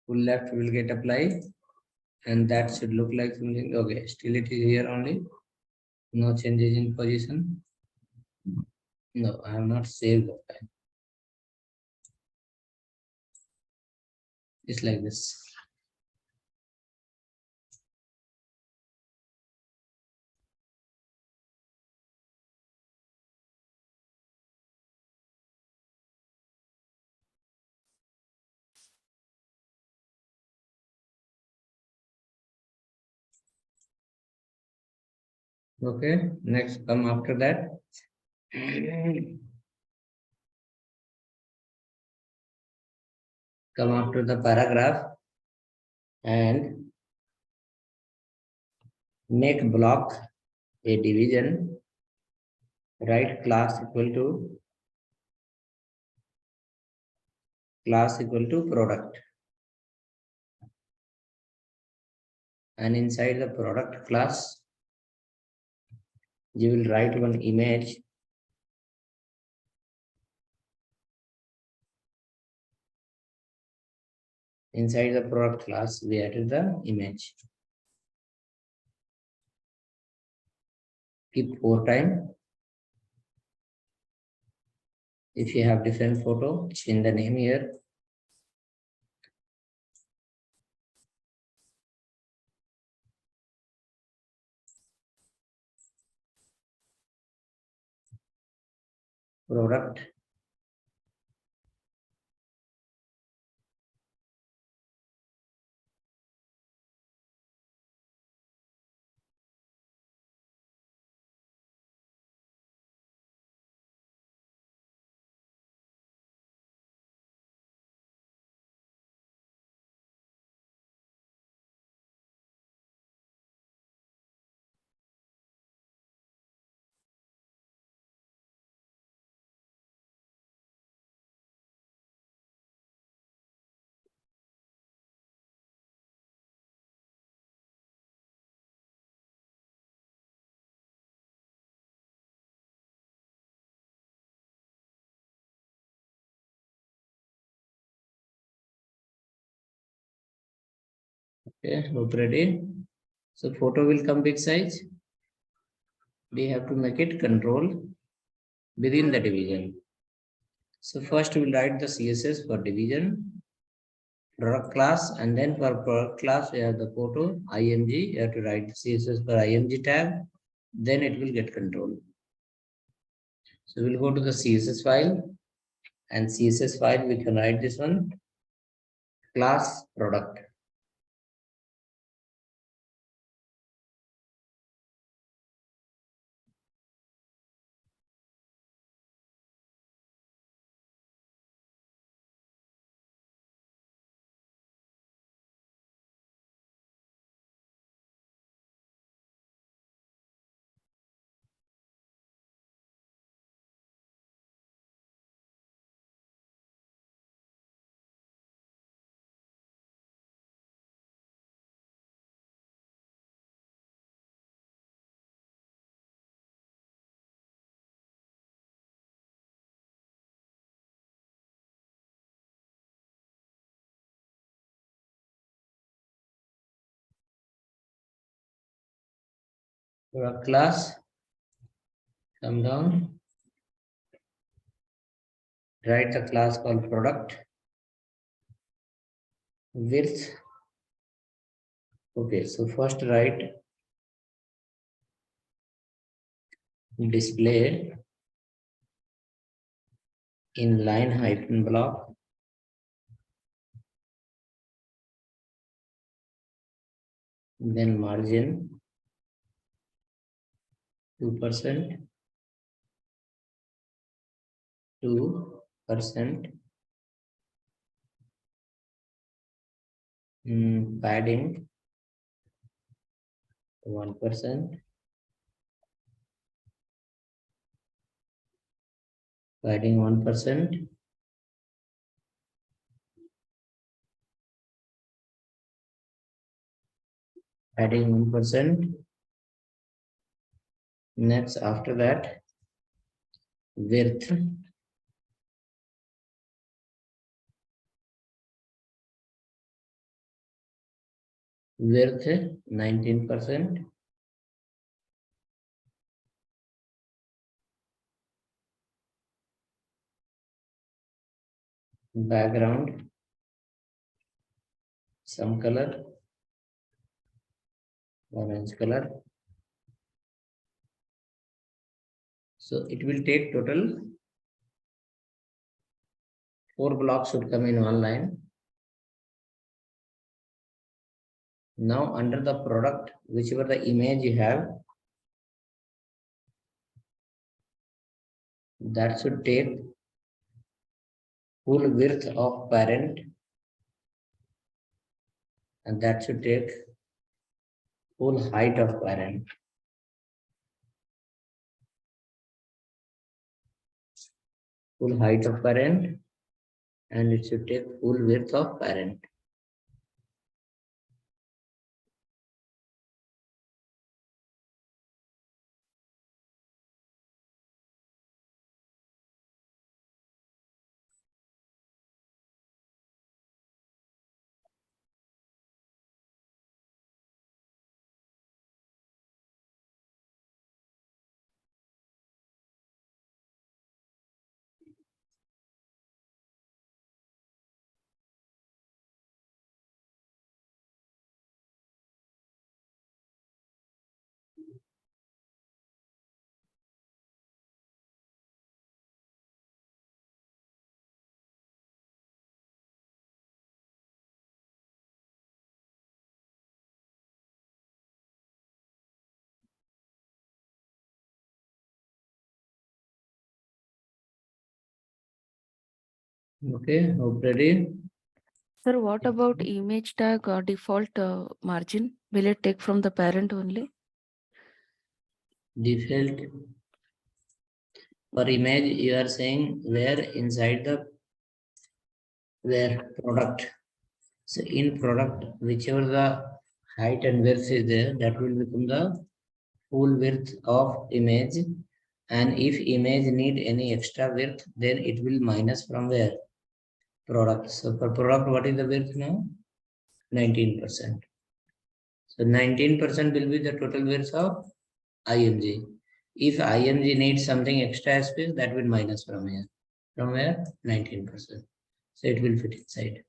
full left will get applied, and that should look like something. Okay, still it is here only. No changes in position. No, I have not saved the file. It's like this. Okay, next come after that. Come after the paragraph and make block a division. Write class equal to product, and inside the product class you will write one image. Inside the product class we added the image. Keep 4 times. If you have different photo, change the name here. Product. Okay, hope ready. So photo will come big size. We have to make it control within the division. So first we'll write the CSS for division, product class, and then for product class we have the photo img. You have to write the CSS for img tab, then it will get control. So we'll go to the CSS file, and CSS file we can write this one, class product. Product class, come down, write the class called product, width. Okay, so first write display in line hyphen block, then margin 2%, 2%, padding 1%, padding 1%, padding 1%. Next, after that, width width 19%, background some color, orange color. So it will take total 4 blocks should come in one line. Now under the product, whichever the image you have, that should take full width of parent, and that should take full height of parent. Full height of parent, and it should take full width of parent. Okay, hope ready. Sir, what about image tag or default margin? Will it take from the parent only? Default for image, you are saying where inside the where product. So in product, whichever the height and width is there, that will become the full width of image. And if image need any extra width, then it will minus from where? Product. So for product, what is the width now? 19%. So 19% will be the total width of IMG. If IMG needs something extra space, that will minus from here. From where? 19%. So it will fit inside.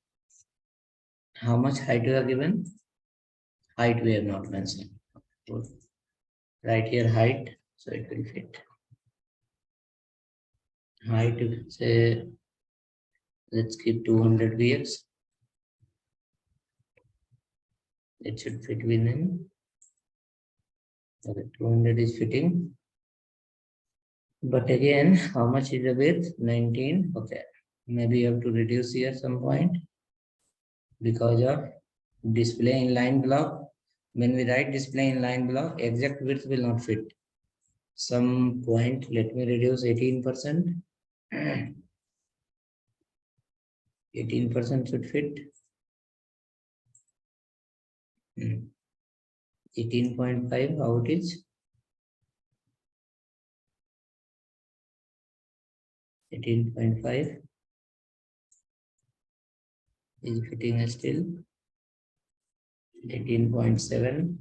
How much height you are given? Height we have not mentioned. Right here height, so it will fit. Height, say, let's keep 200 px. It should fit within. Okay, 200 is fitting. But again, how much is the width? 19. Okay, maybe you have to reduce here some point because of display inline block. When we write display inline block, exact width will not fit. Some point, let me reduce 18%. 18% should fit. 18.5, how it is? 18.5 is fitting still. 18.7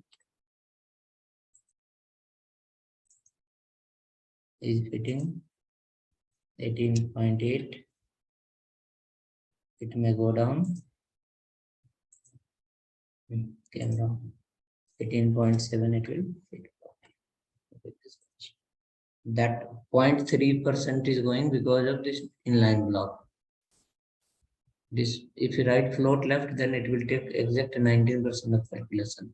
is fitting. 18.8, it may go down. Came down. 18.7 it will fit. That 0.3% is going because of this inline block. This, if you write float left, then it will take exact 19% of calculation.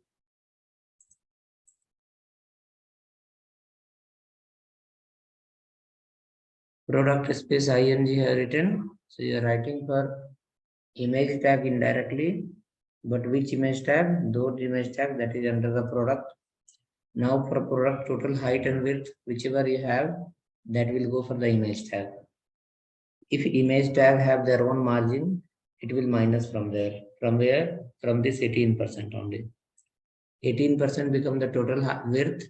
Product space IMG have written. So you are writing for image tag indirectly, but which image tag? Those image tag that is under the product. Now for product total height and width, whichever you have, that will go for the image tag. If image tag have their own margin, it will minus from there. From where? From this 18% only. 18% become the total width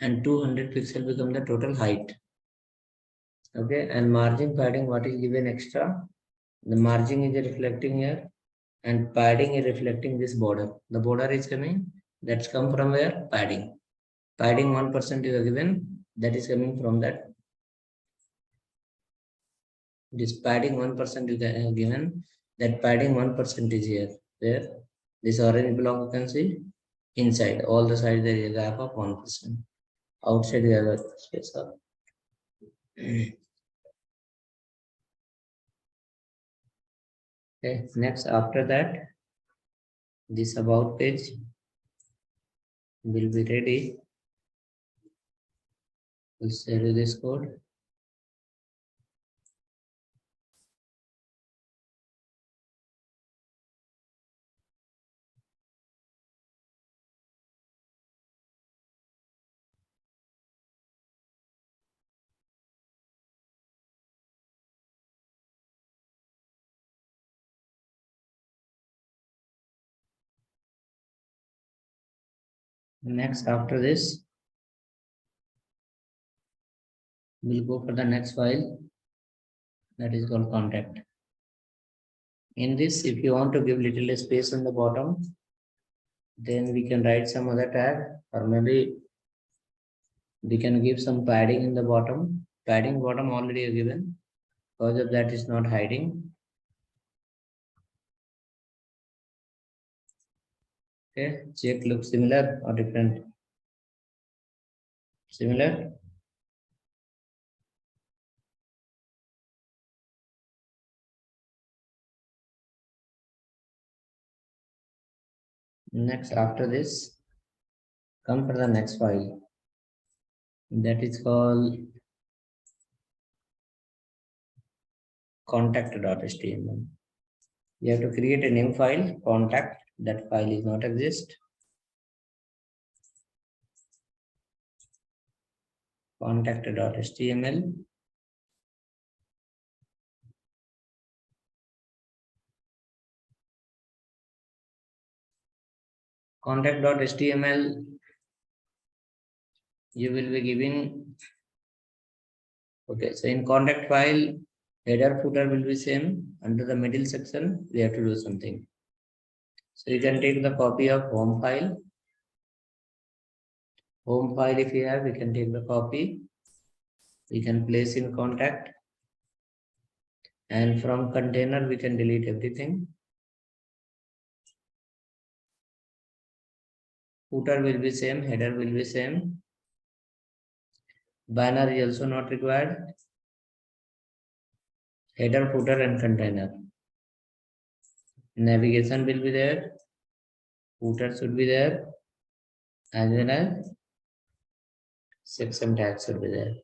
and 200 pixel become the total height. Okay, and margin padding, what is given extra? The margin is reflecting here, and padding is reflecting this border. The border is coming, that's come from where? Padding. Padding 1% is given, that is coming from that. This padding 1% is given, that padding 1% is here. Where? This orange block you can see, inside, all the sides there is a gap of 1%. Outside we have a space of. Okay, next after that, this about page will be ready. We'll save this code. Next after this, we'll go for the next file, that is called contact. In this, if you want to give little space on the bottom, then we can write some other tag, or maybe we can give some padding in the bottom. Padding bottom already given, because of that is not hiding. Okay, check looks similar or different. Similar. Next after this, come for the next file, that is called contact.html. You have to create a new file, contact. That file is not exist. Contact.html. Contact.html, you will be giving. Okay, so in contact file, header footer will be same. Under the middle section, we have to do something. So you can take the copy of home file. Home file, if you have, we can take the copy. We can place in contact. And from container, we can delete everything. Footer will be same, header will be same. Banner is also not required. Header, footer, and container. Navigation will be there. Footer should be there. As well as section tag should be there.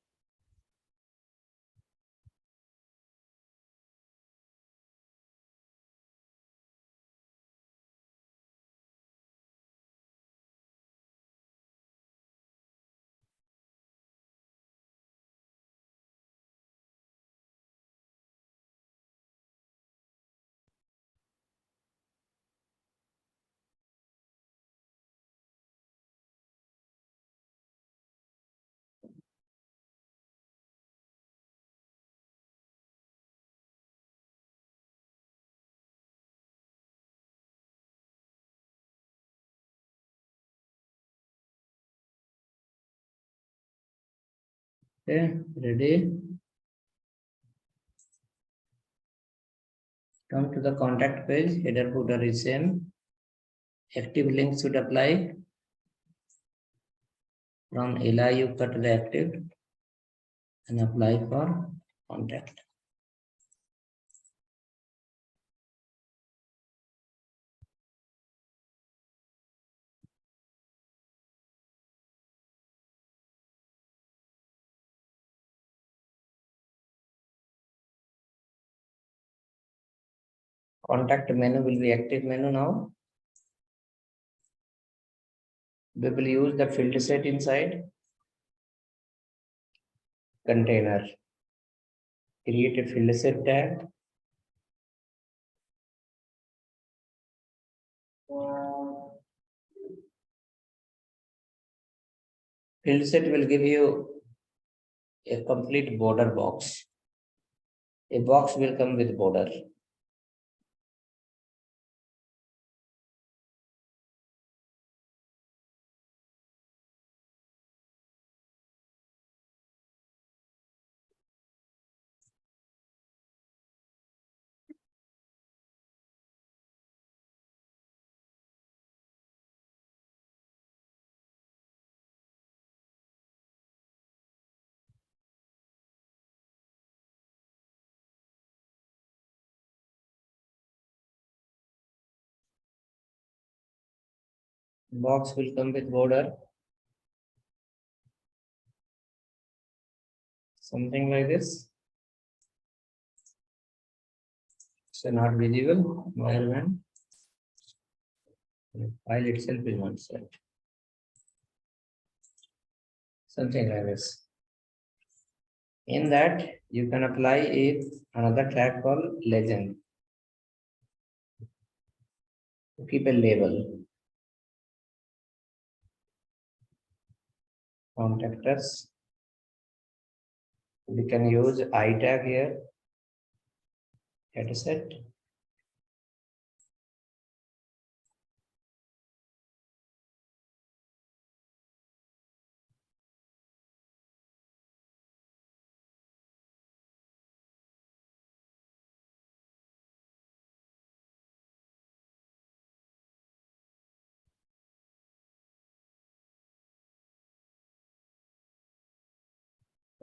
Okay, ready? Come to the contact page, header footer is same. Active link should apply. From li you cut the active and apply for contact. Contact menu will be active menu now. We will use the field set inside container. Create a field set tag. Field set will give you a complete border box. A box will come with border. Box will come with border. Something like this. So not visible environment. File itself is not set. Something like this. In that, you can apply another tag called legend to keep a label. Contact us. We can use I tag here. Data set.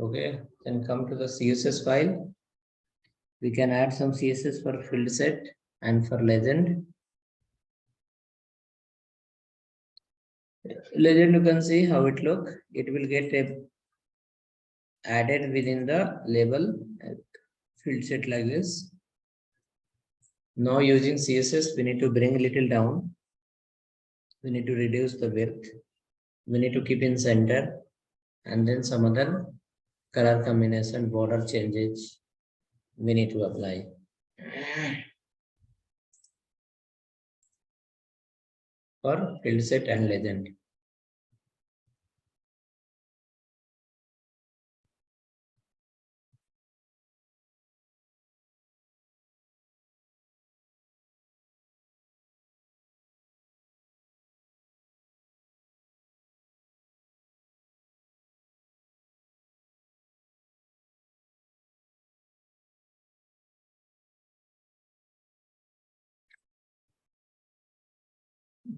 Okay, then come to the CSS file. We can add some CSS for field set and for legend. Legend, you can see how it look. It will get added within the label field set like this. Now using CSS, we need to bring a little down. We need to reduce the width. We need to keep in center, and then some other color combination, border changes we need to apply. For field set and legend.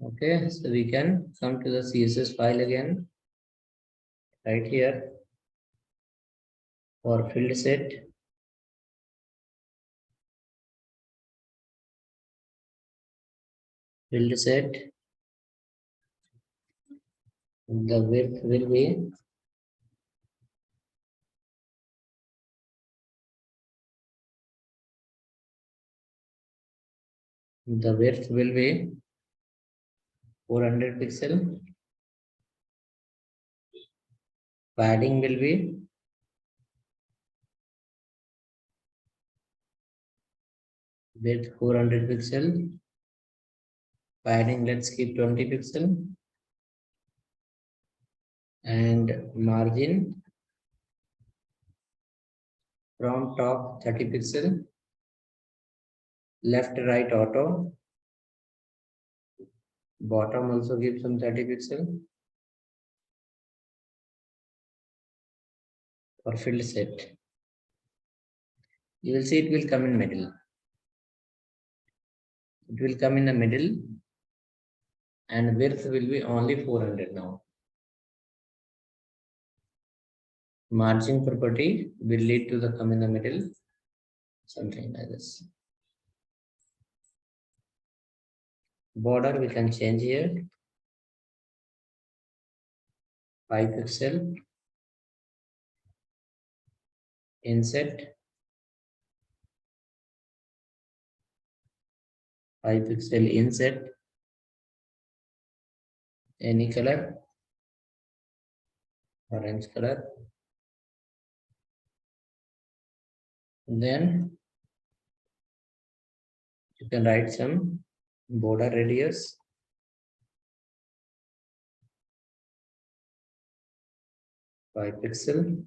Okay, so we can come to the CSS file again. Right here for field set. Field set. The width will be the width will be 400 pixel. Padding will be width 400 pixel. Padding, let's keep 20 pixel. And margin from top 30 pixel. Left, right, auto. Bottom also give some 30 pixel. For field set. You will see it will come in middle. It will come in the middle. And width will be only 400 now. Margin property will lead to the come in the middle. Something like this. Border we can change here. 5 pixel. Inset. 5 pixel inset. Any color. Orange color. Then you can write some border radius. 5 pixel.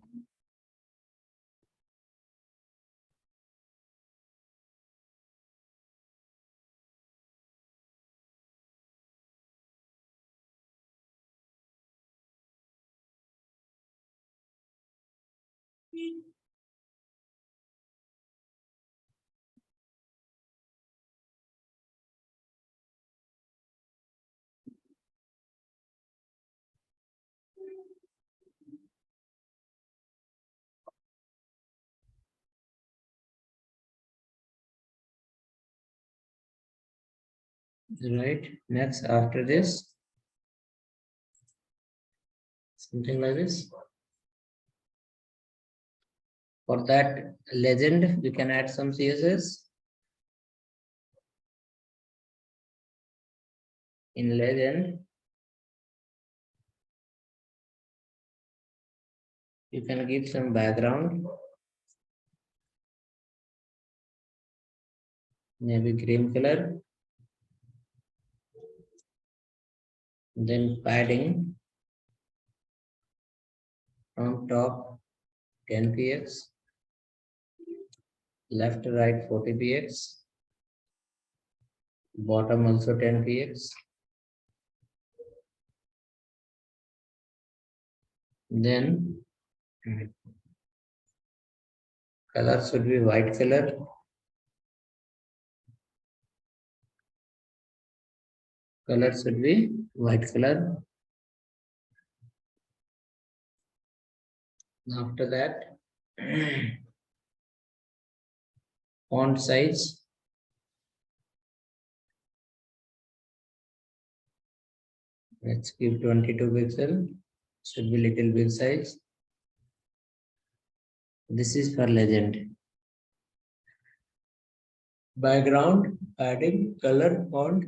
Right. Next, after this, something like this. For that legend, we can add some CSS. In legend, you can give some background, maybe green color, then padding from top 10 px, left to right 40 px, bottom also 10 px. Then color should be white color. Color should be white color. After that, font size. Let's give 22 pixel. Should be little big size. This is for legend. Background, padding, color, font.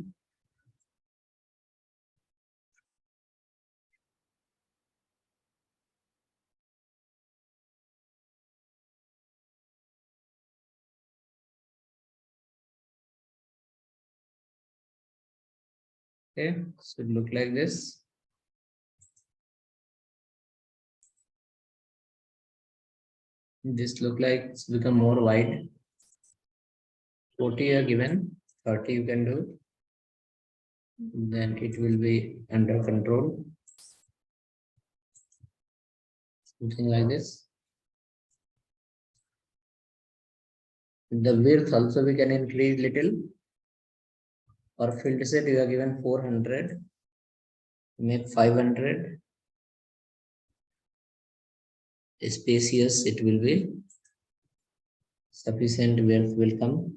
Okay, should look like this. This look like it's become more wide. 40 are given, 30 you can do. Then it will be under control. Something like this. The width also we can increase little. For field set you are given 400. Make 500. Spacious it will be. Sufficient width will come.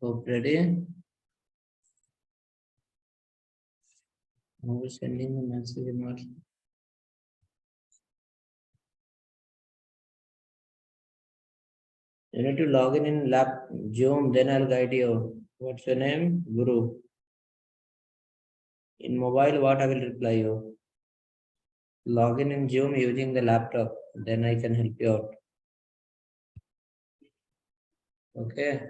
Hope ready. Now we're sending the message or not. You need to log in lab Zoom, then I'll guide you. What's your name? Guru. In mobile, what I will reply you? Log in Zoom using the laptop, then I can help you out. Okay.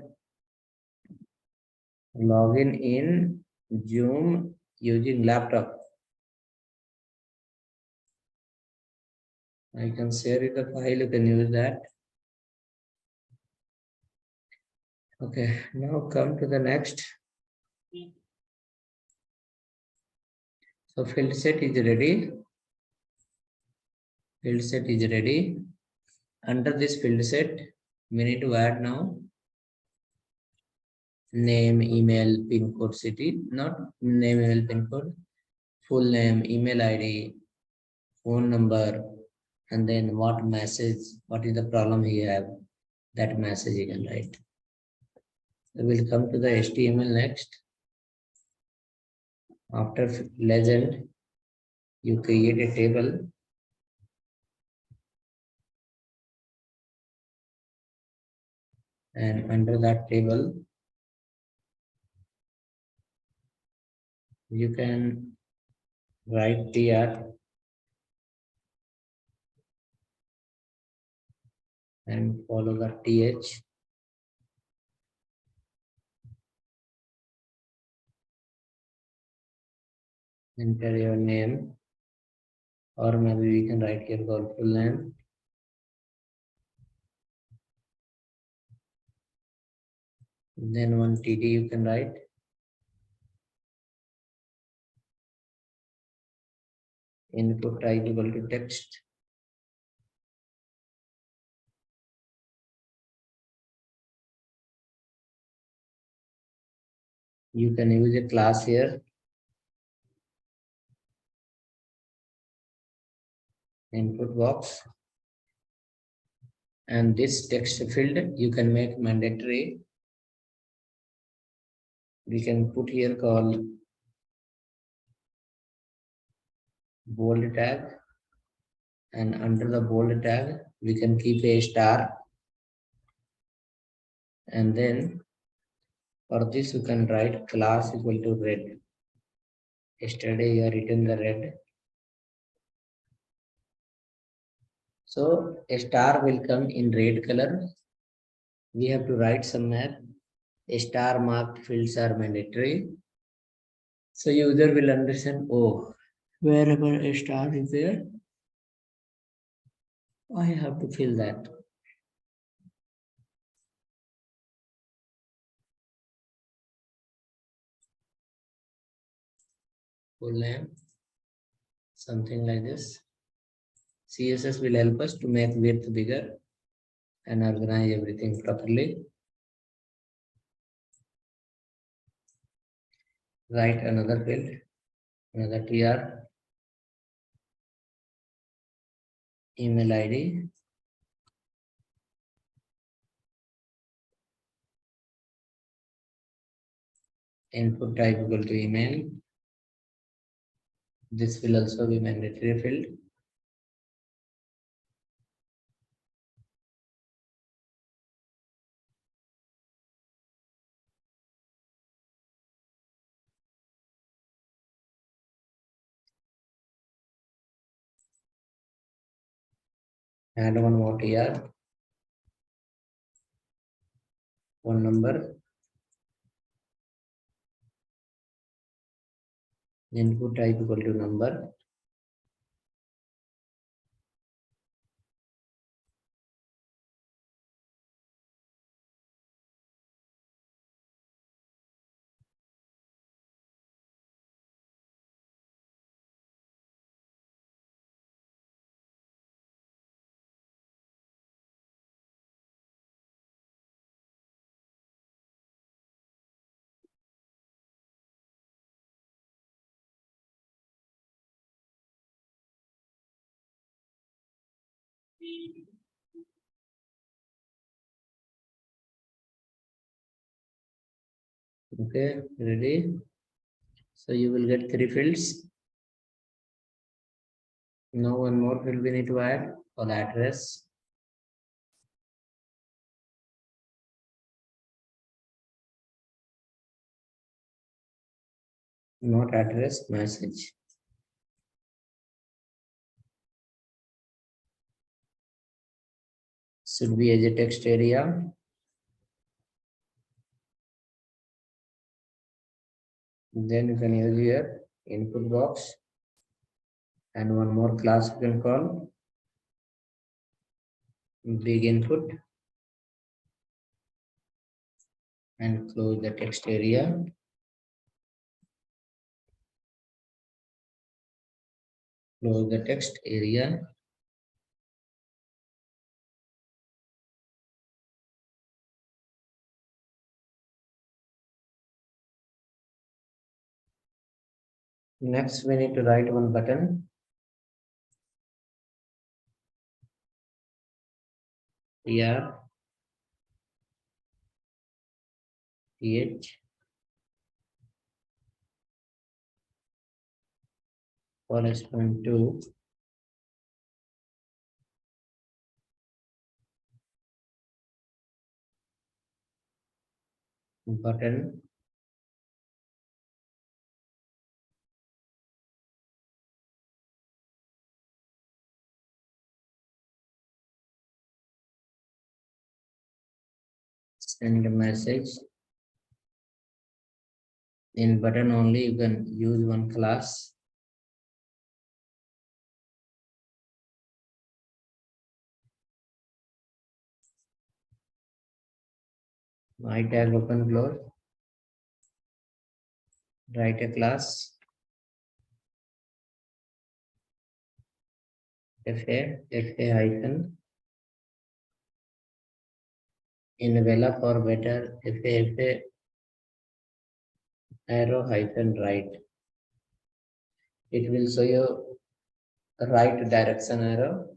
Login in Zoom using laptop. I can share you the file, you can use that. Okay, now come to the next. So field set is ready. Field set is ready. Under this field set, we need to add now name, email, pin code, city, not name, email, pin code, full name, email ID, phone number, and then what message, what is the problem he have, that message you can write. So we'll come to the HTML next. After legend, you create a table. And under that table, you can write tr and follow the th. Enter your name, or maybe we can write here called full name. Then one TD you can write. Input type equal to text. You can use a class here. Input box. And this text field you can make mandatory. We can put here call bold tag, and under the bold tag we can keep a star, and then for this you can write class equal to red. Yesterday you have written the red, so a star will come in red color. We have to write somewhere a star marked fields are mandatory, so user will understand, oh, wherever a star is there I have to fill that. Full name, something like this. CSS will help us to make width bigger and organize everything properly. Write another field, another TR, email ID, input type equal to email. This will also be mandatory field. Add one more TR, one number, input type equal to number. Okay, ready? So you will get 3 fields. Now one more field we need to add, called address. Not address, message. Should be as a text area. Then you can use here input box, and one more class you can call big input, and close the text area. Close the text area. Next, we need to write one button. Here, th, correspond to button send a message. In button only you can use one class. My tag open close. Write a class fa hyphen envelope or better fa arrow hyphen right. It will show you right direction arrow.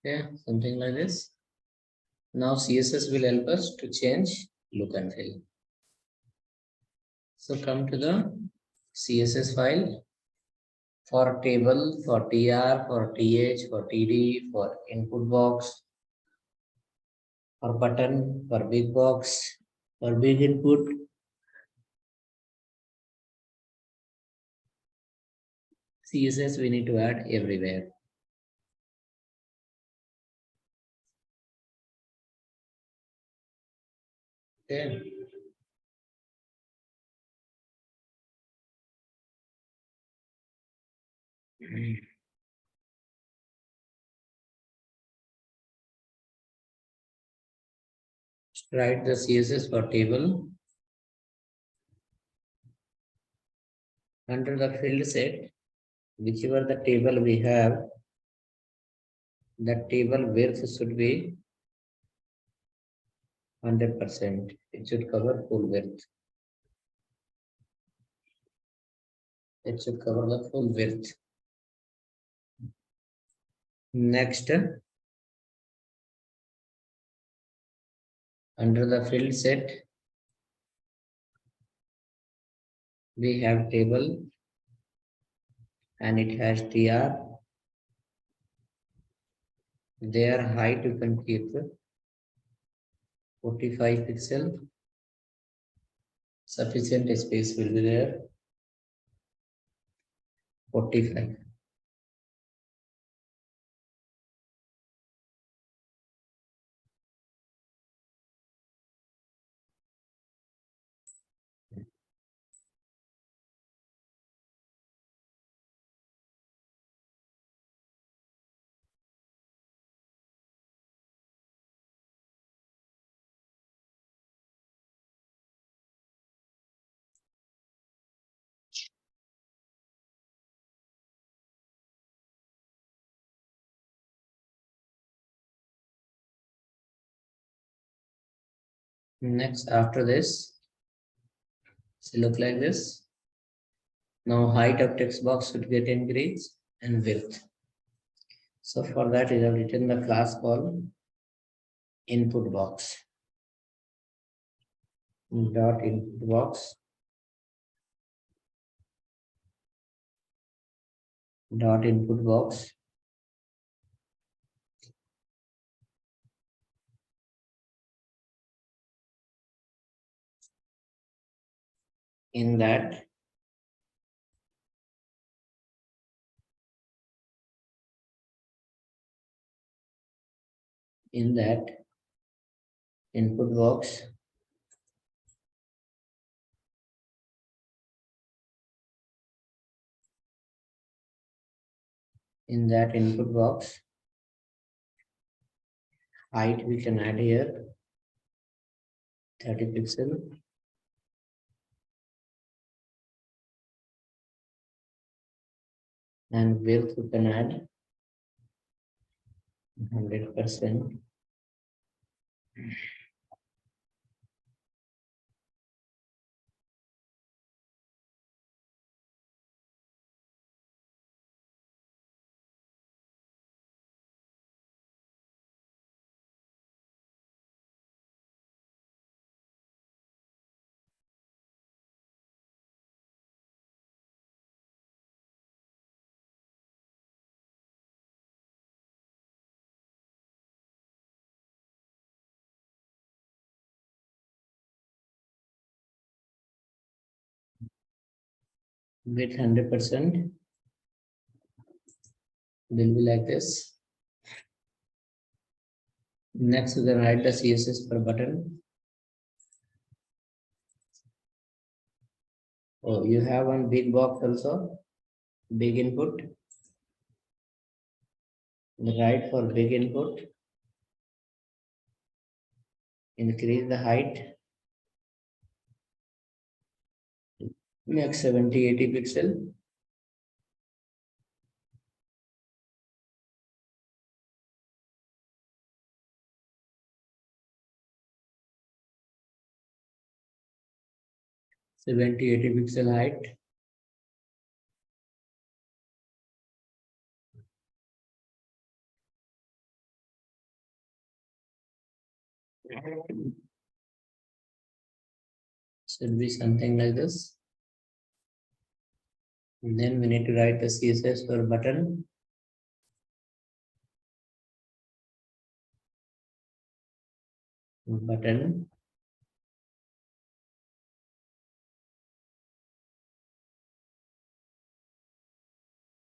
Okay, something like this. Now CSS will help us to change look and feel. So come to the CSS file for table, for TR, for TH, for TD, for input box, for button, for big box, for big input. CSS we need to add everywhere. Okay. Write the CSS for table. Under the field set, whichever the table we have, that table width should be 100%. It should cover full width. It should cover the full width. Next, under the field set, we have table and it has TR. Their height you can keep 45 pixel. Sufficient space will be there. 45. Next, after this, so look like this. Now height of text box should get increased and width. So for that, I have written the class called input box. Dot input box. Dot input box. In that, input box, in that input box, height we can add here 30 pixel, and width we can add 100%. Width 100% will be like this. Next, we can write the CSS per button. Oh, you have one big box also, big input. Write for big input. Increase the height. Make 70-80 pixel. Seventy 80 pixel height. Should be something like this. And then we need to write the CSS for button. Button.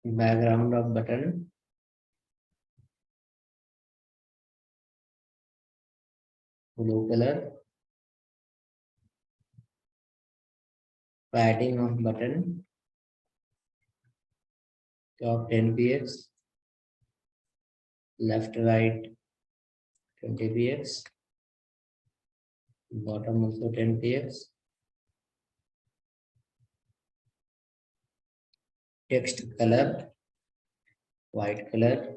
Background of button. Blue color. Padding of button. Top 10 px. Left right 20 px. Bottom also 10 px. Text color white color.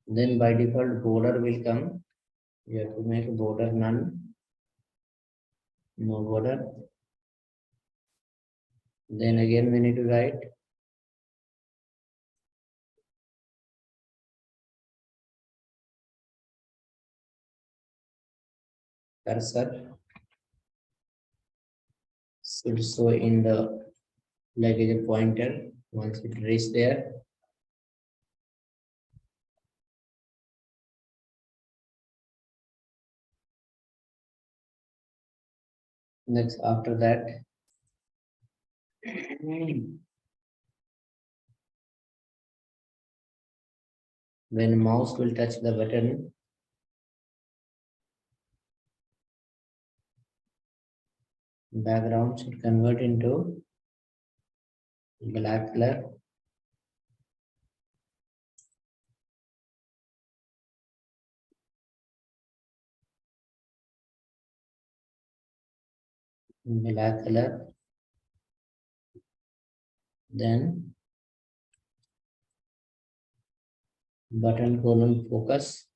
Then by default border will come. You have to make border none. No border. Then again we need to write cursor should show in the like a pointer once it reaches there. Next after that when mouse will touch the button, background should convert into black color. Black color. Then button colon focus.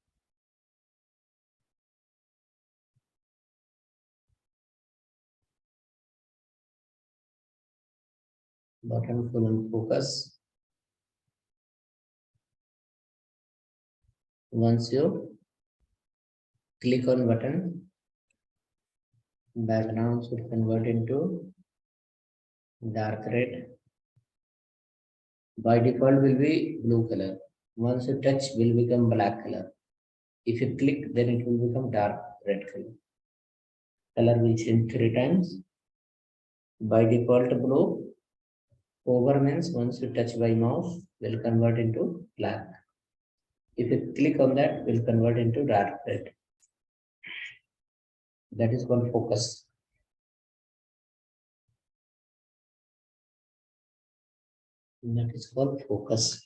Button colon focus. Once you click on button, background should convert into dark red. By default will be blue color. Once you touch will become black color. If you click, then it will become dark red color. Color will change 3 times. By default blue. Over means once you touch by mouse will convert into black. If you click on that, will convert into dark red. That is called focus. That is called focus.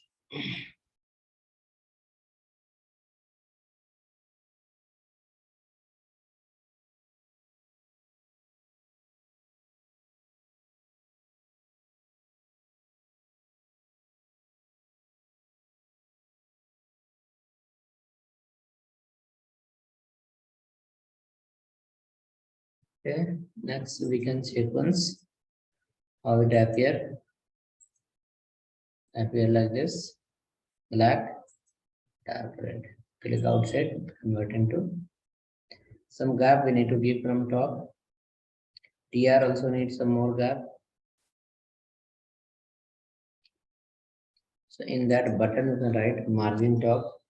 Okay, next we can check once how it appear like this, black, dark red. Click outside, convert into some gap we need to give from top. TR also needs some more gap. So in that button you can write margin top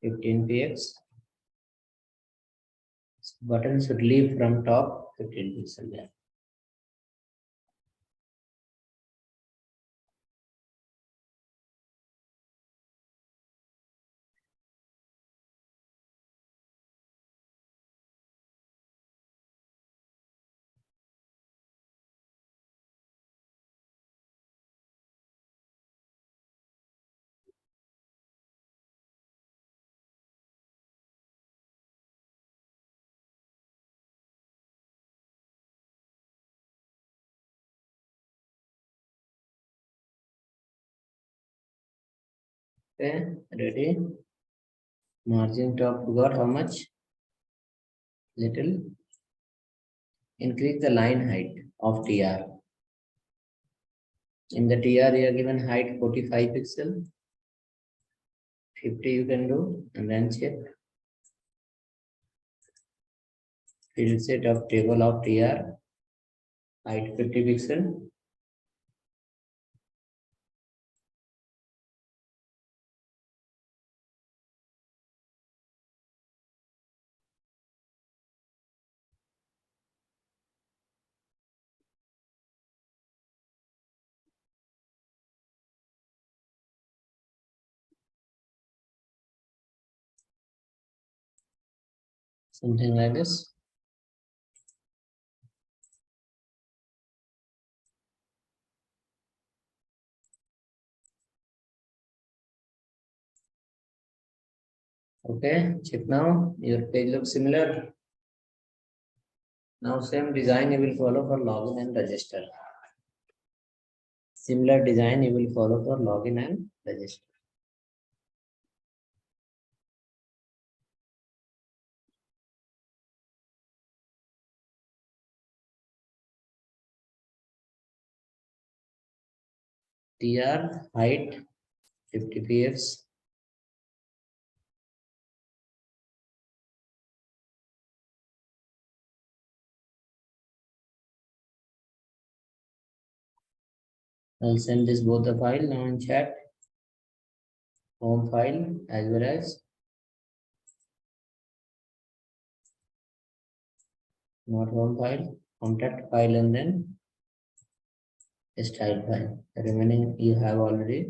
15 px. Button should leave from top 15 pixel there. Okay, ready? Margin top got how much? Little. Increase the line height of TR. In the TR, you are given height 45 pixel. 50 you can do, and then check. Field set of table of TR, height 50 pixel. Something like this. Okay, check now. Your page looks similar. Now same design you will follow for login and register. Similar design you will follow for login and register. TR height 50 px. I'll send this both the file now in chat. Home file as well as not home file, contact file, and then style file. The remaining you have already.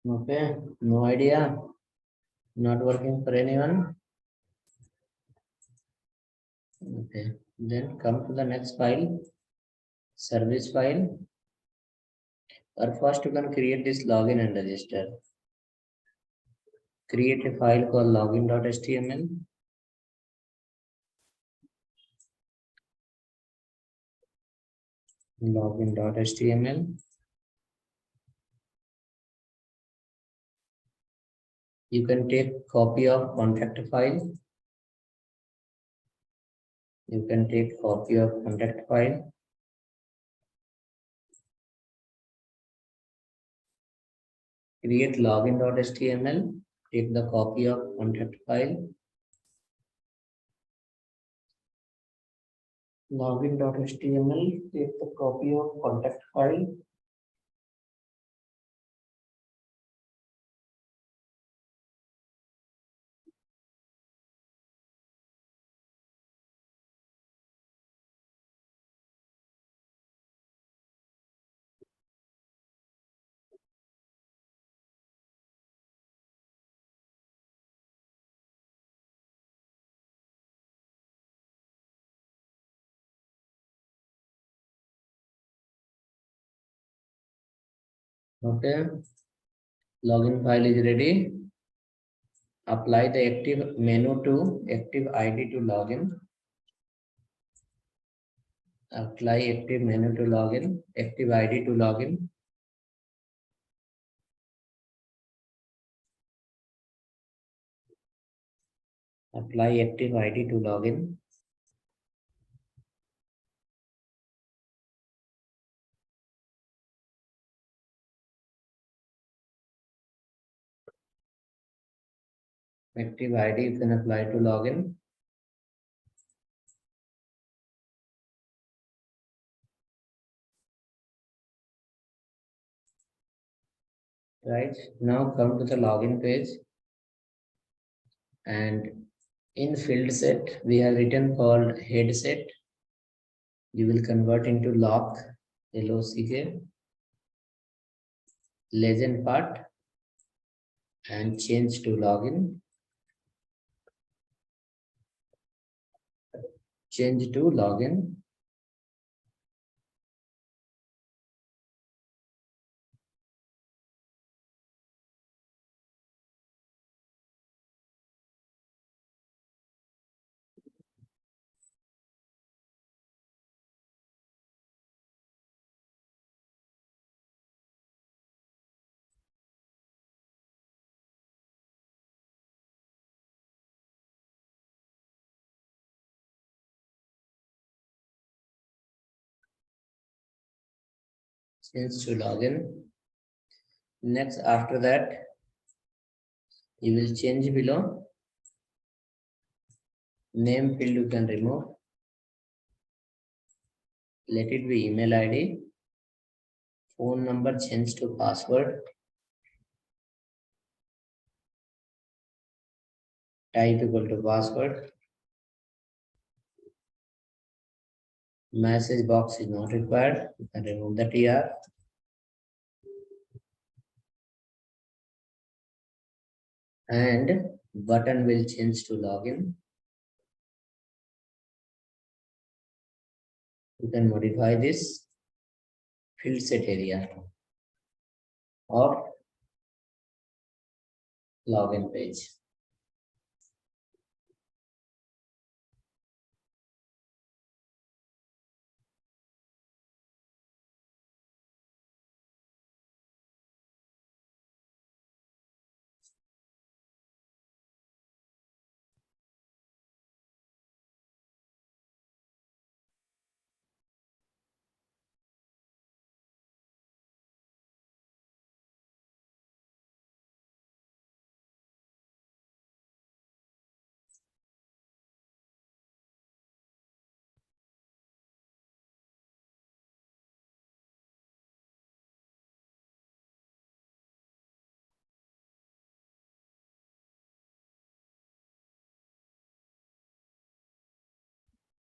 Okay, no idea. Not working for anyone. Okay, then come to the next file, service file. Or first you can create this login and register. Create a file called login.html. Login.html. You can take copy of contact file. You can take copy of contact file. Create login.html. Take the copy of contact file. Login.html. Take the copy of contact file. Okay. Login file is ready. Apply the active menu to active ID to login. Apply active menu to login. Active ID to login. Apply active ID to login. Active ID you can apply to login. Right. Now come to the login page. And in field set, we have written called headset. You will convert into lock, LOCK, legend part, and change to login. Change to login. Change to login. Next, after that, you will change below. Name field you can remove. Let it be email ID. Phone number change to password. Type equal to password. Message box is not required. You can remove the TR. And button will change to login. You can modify this field set area of login page.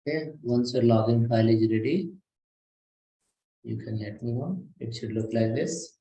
Okay, once your login file is ready, you can let me know. It should look like this.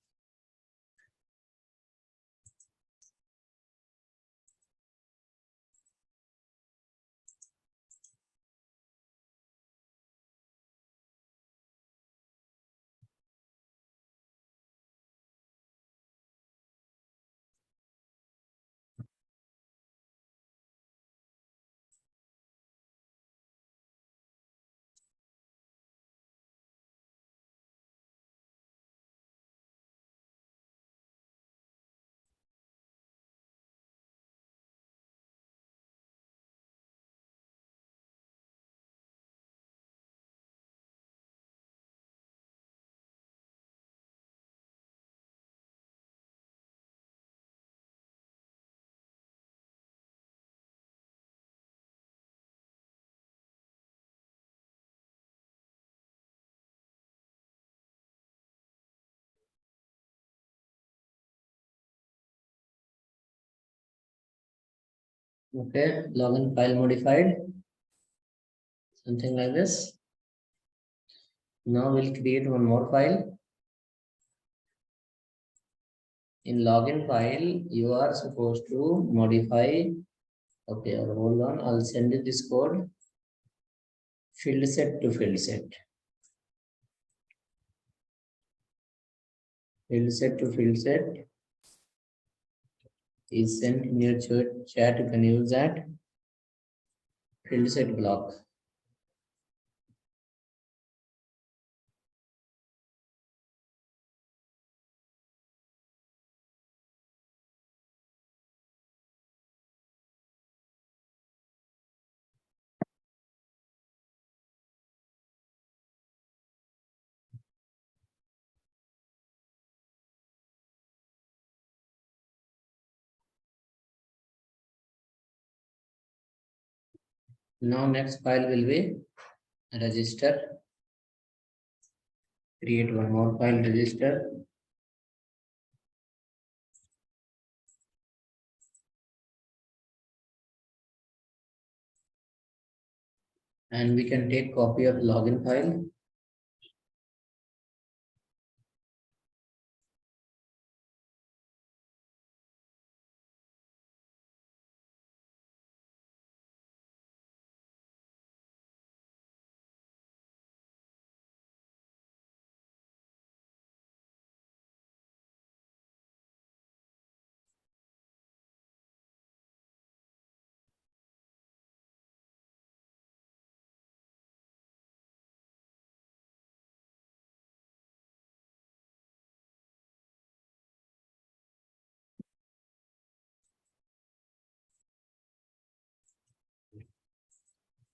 Okay, login file modified, something like this. Now we'll create one more file. In login file, you are supposed to modify. Okay, hold on. I'll send you this code. Field set to field set. Field set to field set is sent in your chat. You can use that. Field set block. Now next file will be register. Create one more file, register. And we can take copy of login file.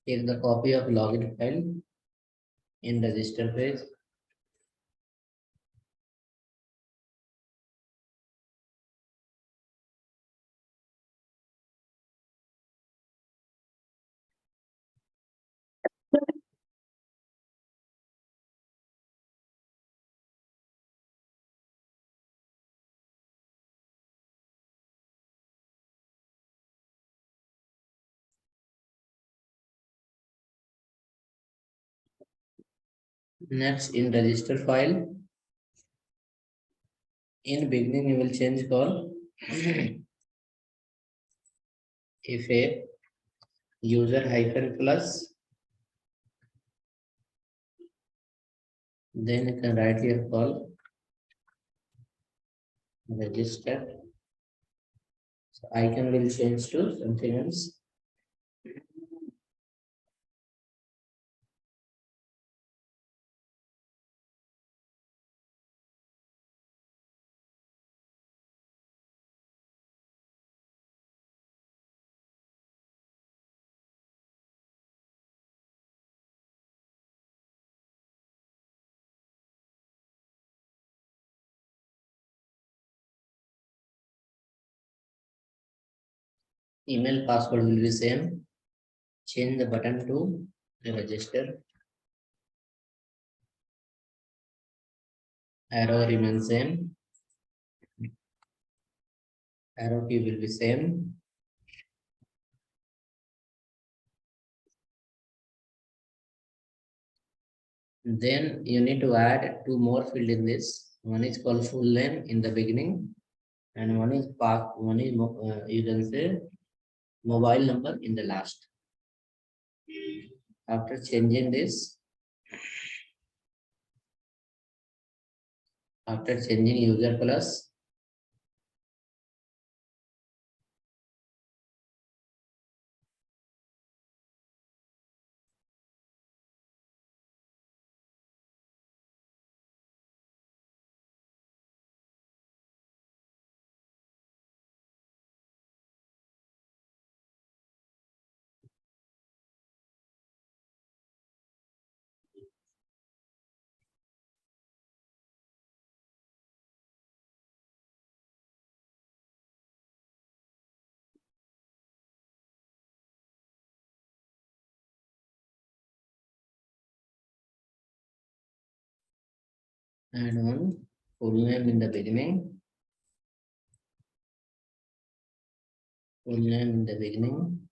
Take the copy of login file in register page. Next, in register file, in beginning you will change call if a user hyphen plus, then you can write here call register. So icon will change to something else. Email password will be same. Change the button to register. Arrow remains same. Arrow key will be same. Then you need to add two more field in this. One is called full name in the beginning, and one is you can say mobile number in the last. After changing this, after changing user plus, add one full name in the beginning, full name in the beginning,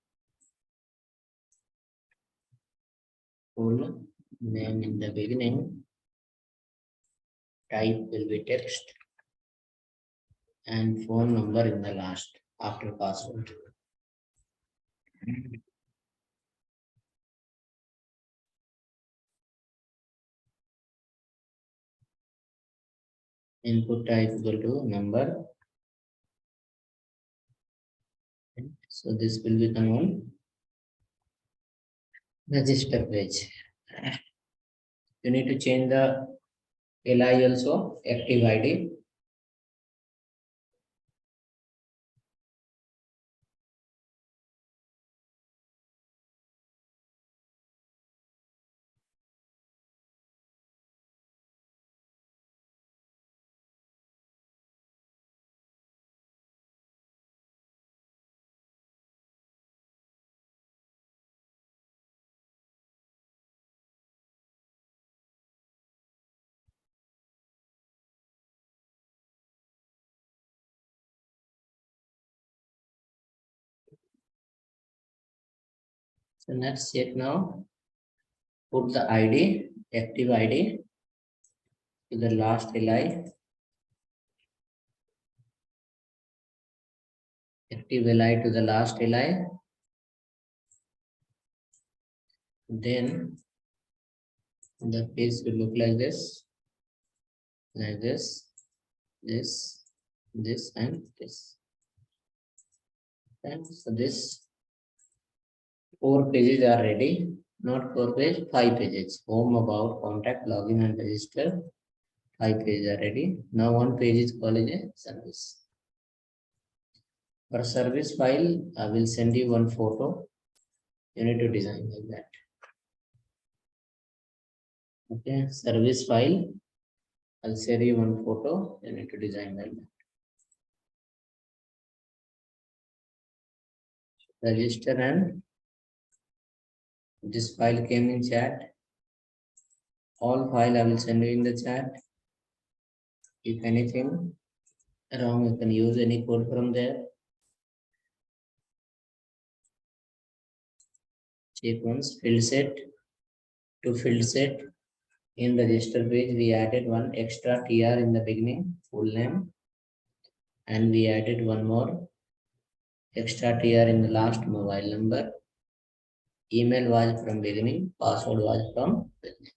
full name in the beginning, type will be text, and phone number in the last after password. Input type equal to number. So this will become on register page. You need to change the LI also, active ID. So let's check now. Put the ID, active ID to the last LI. Active LI to the last LI. Then the page will look like this, this, this, and this. And so this 4 pages are ready. Not 4 pages, 5 pages. Home, about, contact, login, and register. 5 pages are ready. Now 1 page is called a service. For service file, I will send you one photo. You need to design like that. Okay, service file. I'll share you one photo. You need to design like that. Register, and this file came in chat. All file I will send you in the chat. If anything wrong, you can use any code from there. Check once. Field set. To field set, in register page, we added one extra TR in the beginning, full name, and we added one more extra TR in the last, mobile number. Email was from beginning, password was from beginning.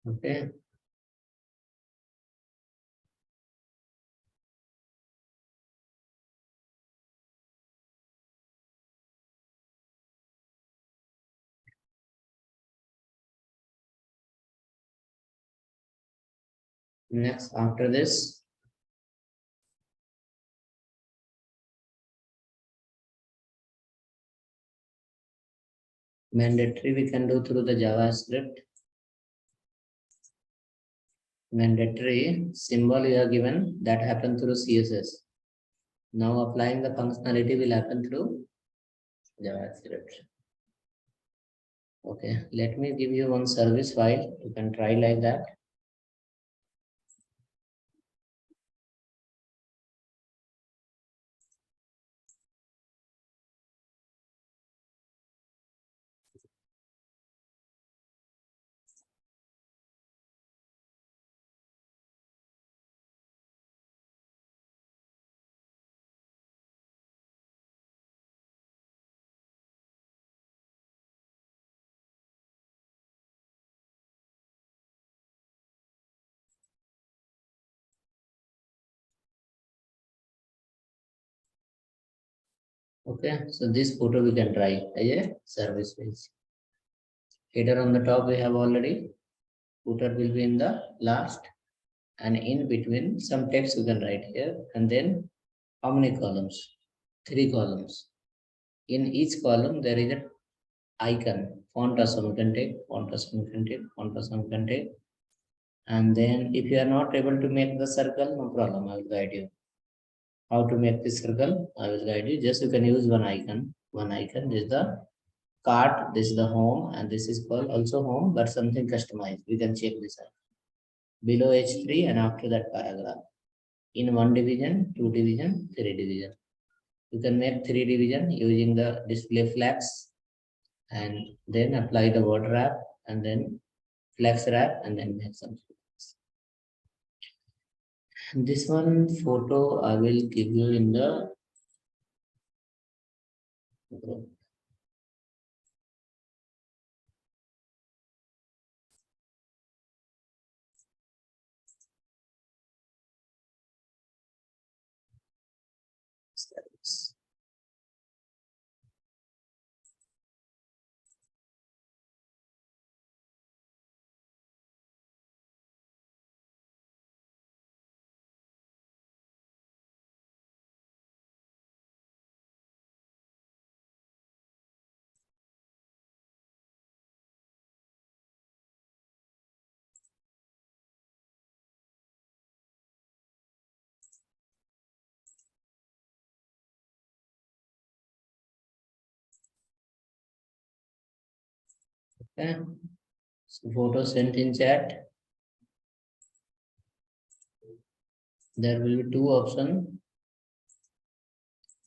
Okay. Next, after this, mandatory we can do through the JavaScript. Mandatory symbol you are given, that happen through CSS. Now applying the functionality will happen through JavaScript. Okay, let me give you one service file. You can try like that. Okay, so this photo we can try as a service page. Header on the top we have already. Footer will be in the last, and in between some text you can write here, and then how many columns? 3 columns. In each column there is an icon. Font awesome you can take, font awesome you can take, font awesome you can take. And then if you are not able to make the circle, no problem, I will guide you. How to make this circle, I will guide you. Just you can use one icon. One icon is the cart, this is the home, and this is called also home, but something customized. We can check this out. Below H3 and after that paragraph. In one division, two division, three division. You can make three division using the display flags and then apply the word wrap and then flex wrap and then make some. This one photo I will give you in the group. Okay. So photo sent in chat. There will be two options.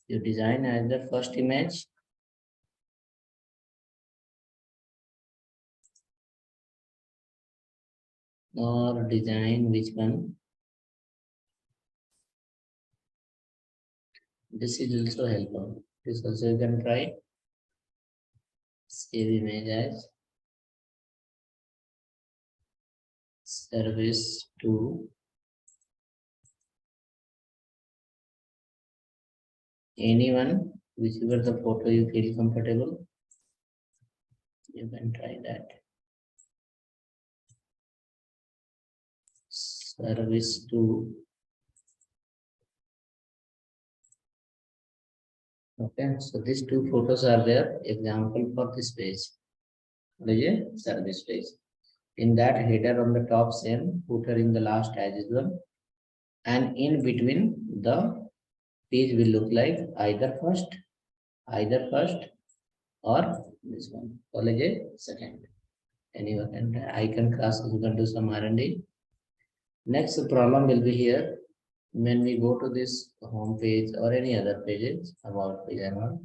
You design as the first image or design which one. This is also helpful. This also you can try. Save image as service to anyone, whichever the photo you feel comfortable. You can try that. Service to. Okay, so these two photos are there. Example for this page. What is a service page? In that header on the top same, footer in the last as usual, and in between the page will look like either first or this one. College a second. Anyone can icon class you can do some R&D. Next problem will be here. When we go to this home page or any other pages about page and all,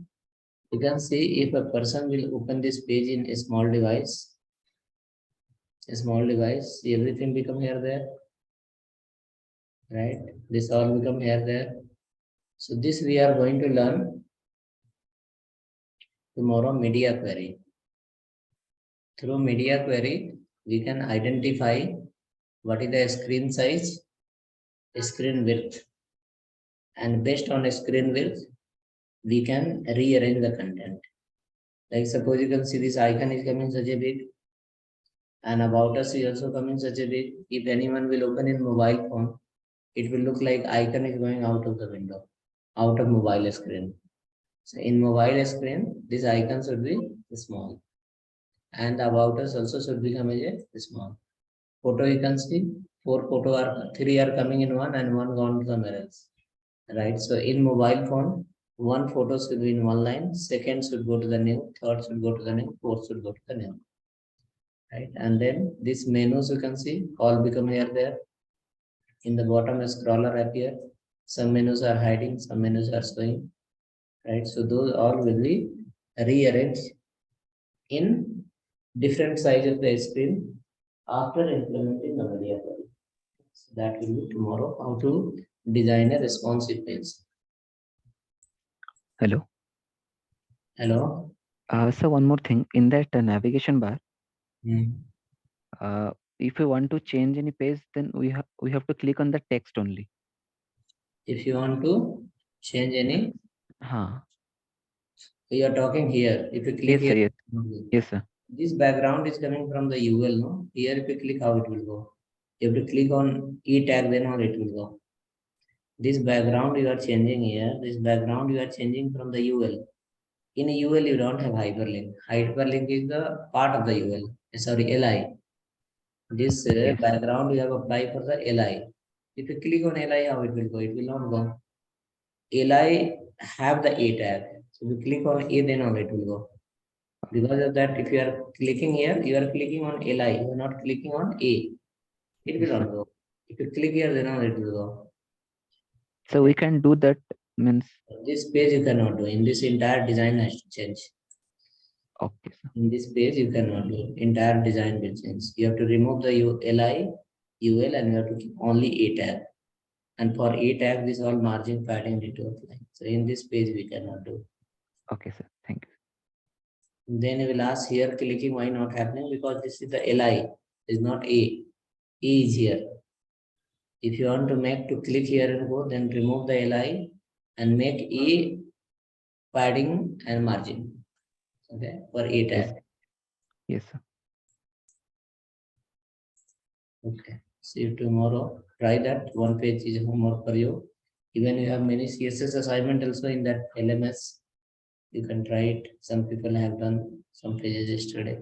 you can see if a person will open this page in a small device, everything become here there, right? This all become here there. So this we are going to learn tomorrow media query. Through media query, we can identify what is the screen size, screen width, and based on screen width, we can rearrange the content. Like suppose you can see this icon is coming such a big, and about us is also coming such a big. If anyone will open in mobile phone, it will look like icon is going out of the window, out of mobile screen. So in mobile screen, this icon should be small, and the about us also should become a small. Photo you can see three are coming in one and one gone somewhere else, right? So in mobile phone, one photo should be in one line, second should go to the new, third should go to the new, fourth should go to the new, right? And then these menus you can see all become here there. In the bottom a scroller appear. Some menus are hiding, some menus are showing, right? So those all will be rearranged in different size of the screen after implementing the media query. So that will be tomorrow how to design a responsive page. Hello. Hello. So one more thing in that navigation bar, Hmm. if you want to change any page, then we have to click on the text only. If you want to change any, Huh. you are talking here. If you click Yes, here, sir. Yes, sir. this background is coming from the UL, no? Here, if you click, how it will go? If you click on E tag, then how it will go? This background you are changing here. This background you are changing from the UL. In a UL, you don't have hyperlink. Hyperlink is the part of the UL. Sorry, LI. This Yes. background you have applied for the LI. If you click on LI, how it will go? It will not go. LI have the A tag. So if you click on A, then how it will go? Because of that, if you are clicking here, you are clicking on LI, you are not clicking on A. It will Yes, not sir. go. If you click here, then it will go. So we can do that, means, This page you cannot do. In this entire design has to change. okay, sir. In this page you cannot do. Entire design will change. You have to remove the LI, UL, and you have to keep only A tag. And for A tag, this all margin, padding, detail line. So in this page we cannot do. Okay, sir. Thank you. Then you will ask here clicking why not happening, because this is the LI, is not A. E is here. If you want to make to click here and go, then remove the LI and make A padding and margin. Okay, for A tag. Yes. Yes, sir. Okay, see you tomorrow. Try that. One page is homework for you. Even you have many CSS assignment also in that LMS. You can try it. Some people have done some pages yesterday.